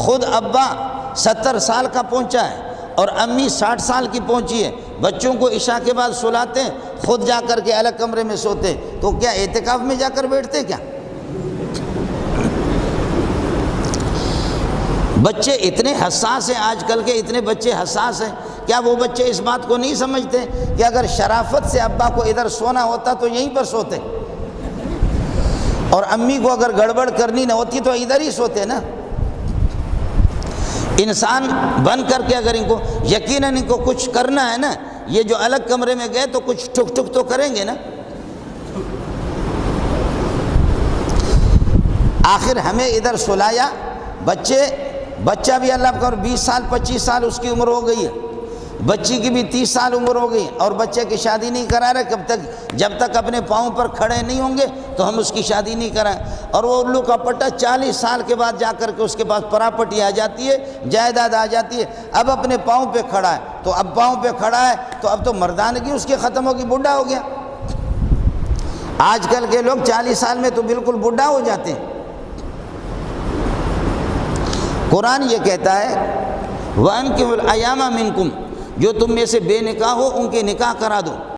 خود ابا 70 سال کا پہنچا ہے اور امی 60 سال کی پہنچی ہے، بچوں کو عشاء کے بعد سلاتے ہیں، خود جا کر کے الگ کمرے میں سوتے ہیں، تو کیا اعتکاف میں جا کر بیٹھتے کیا؟ بچے اتنے حساس ہیں، آج کل کے اتنے بچے حساس ہیں، کیا وہ بچے اس بات کو نہیں سمجھتے کہ اگر شرافت سے ابا کو ادھر سونا ہوتا تو یہیں پر سوتے، اور امی کو اگر گڑبڑ کرنی نہ ہوتی تو ادھر ہی سوتے نا؟ انسان بن کر کے اگر ان کو یقیناً ان کو کچھ کرنا ہے نا، یہ جو الگ کمرے میں گئے تو کچھ ٹھک ٹھک تو کریں گے نا۔ آخر ہمیں ادھر سلایا، بچہ بھی اللہ کا 20 سال 25 سال اس کی عمر ہو گئی ہے، بچی کی بھی 30 سال عمر ہو گئی، اور بچے کی شادی نہیں کرا رہے، جب تک اپنے پاؤں پر کھڑے نہیں ہوں گے تو ہم اس کی شادی نہیں کرائیں۔ اور وہ الو کا پٹا 40 سال کے بعد جا کر کے اس کے پاس پراپرٹی آ جاتی ہے، جائیداد آ جاتی ہے، اب اپنے پاؤں پہ کھڑا ہے، تو اب پاؤں پہ کھڑا ہے تو اب تو مردانگی اس کی ختم ہوگی، بوڑھا ہو گیا۔ آج کل کے لوگ 40 سال میں تو بالکل بوڑھا ہو جاتے ہیں۔ قرآن یہ کہتا ہے وَأَنكِحُوا الْأَيَامَ مِنكُمْ، جو تم میں سے بے نکاح ہو ان کے نکاح کرا دو۔